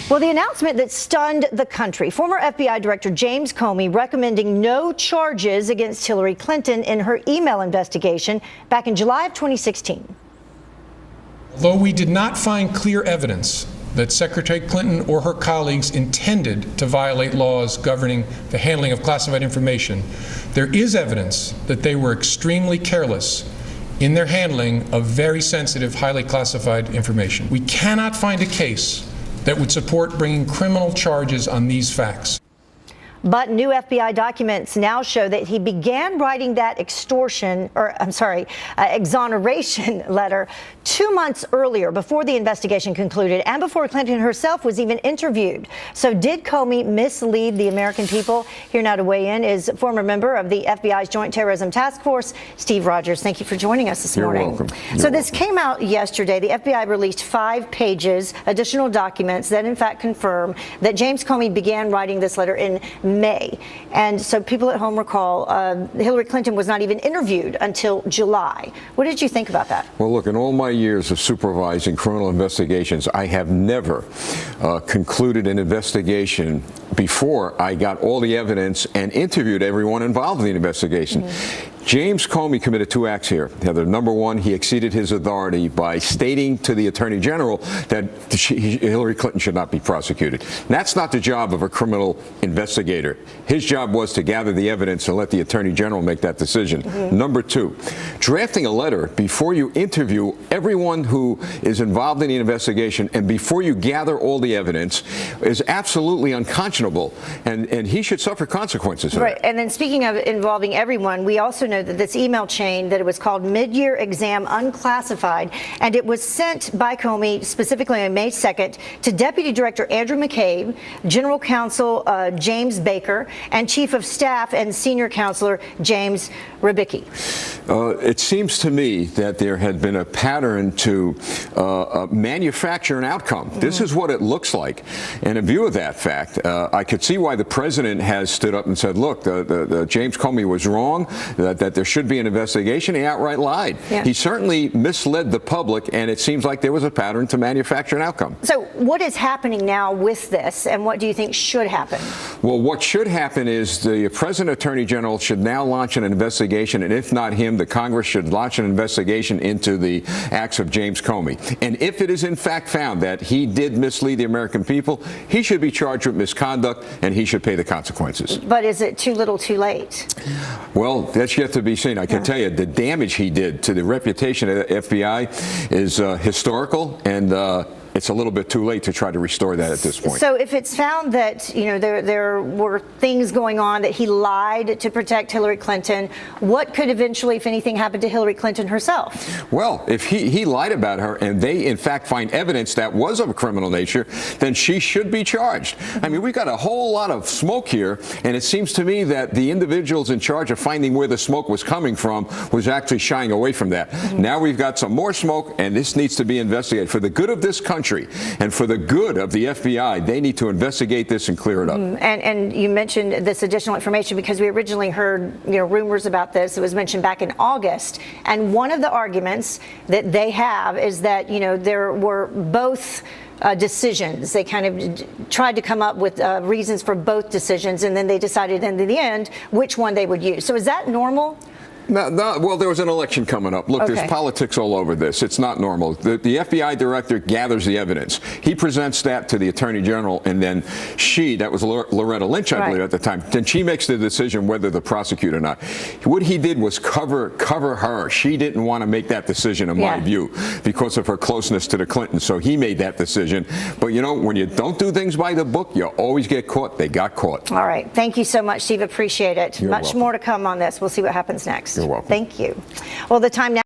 Well, the announcement that stunned the country. Former FBI Director James Comey recommending no charges against Hillary Clinton in her email investigation back in July of 2016. Although we did not find clear evidence that Secretary Clinton or her colleagues intended to violate laws governing the handling of classified information, there is evidence that they were extremely careless in their handling of very sensitive, highly classified information. We cannot find a case that would support bringing criminal charges on these facts. But new FBI documents now show that he began writing that exoneration letter 2 months earlier, before the investigation concluded and before Clinton herself was even interviewed. So did Comey mislead the American people? Here now to weigh in is former member of the FBI's Joint Terrorism Task Force, Steve Rogers. Thank you for joining us this morning. You're welcome. So this came out yesterday. The FBI released 5 pages, additional documents that in fact confirm that James Comey began writing this letter in May. And so people at home recall Hillary Clinton was not even interviewed until July. What did you think about that? Well, look, in all my years of supervising criminal investigations, I have never concluded an investigation before I got all the evidence and interviewed everyone involved in the investigation. James Comey committed 2 acts here. Heather, number one, he exceeded his authority by stating to the Attorney General that Hillary Clinton should not be prosecuted. That's not the job of a criminal investigator. His job was to gather the evidence and let the Attorney General make that decision. Number 2, drafting a letter before you interview everyone who is involved in the investigation and before you gather all the evidence is absolutely unconscionable, and he should suffer consequences for that. And then speaking of involving everyone, we also know that this email chain, that it was called Mid-Year Exam Unclassified, and it was sent by Comey specifically on May 2nd to Deputy Director Andrew McCabe, General Counsel James Baker, and Chief of Staff and Senior Counselor James Rybicki. It seems to me that there had been a pattern to manufacture an outcome. This is what it looks like. And in view of that fact, I could see why the president has stood up and said, look, James Comey was wrong, that there should be an investigation. He outright lied. He certainly misled the public, and it seems like there was a pattern to manufacture an outcome. So what is happening now with this, and what do you think should happen? Well, what should happen is the President Attorney General should now launch an investigation, and if not him, the Congress should launch an investigation into the acts of James Comey. And if it is in fact found that he did mislead the American people, he should be charged with misconduct, and he should pay the consequences. But is it too little too late? Well, that's yet to be seen. I can tell you the damage he did to the reputation of the FBI is historical, and it's a little bit too late to try to restore that at this point. So if it's found that, you know, there were things going on, that he lied to protect Hillary Clinton, what could eventually, if anything, happen to Hillary Clinton herself? Well, if he lied about her and they in fact find evidence that was of a criminal nature, then she should be charged. I mean, we've got a whole lot of smoke here, and it seems to me that the individuals in charge of finding where the smoke was coming from was actually shying away from that. Now we've got some more smoke, and this needs to be investigated. For the good of this country and for the good of the FBI, they need to investigate this and clear it up. And you mentioned this additional information because we originally heard, you know, rumors about this. It was mentioned back in August, and one of the arguments that they have is that, you know, there were both decisions. They kind of tried to come up with reasons for both decisions, and then they decided in the end which one they would use. So is that normal? No, well, there was an election coming up. Look, there's politics all over this. It's not normal. The FBI director gathers the evidence. He presents that to the Attorney General, and then that was Loretta Lynch, I believe, at the time. Then she makes the decision whether to prosecute or not. What he did was cover her. She didn't want to make that decision, in my view, because of her closeness to the Clintons. So he made that decision. But, you know, when you don't do things by the book, you always get caught. They got caught. All right. Thank you so much, Steve. Appreciate it. You're Much welcome. more to come on this. We'll see what happens next. You're welcome. Thank you. Well, the time now.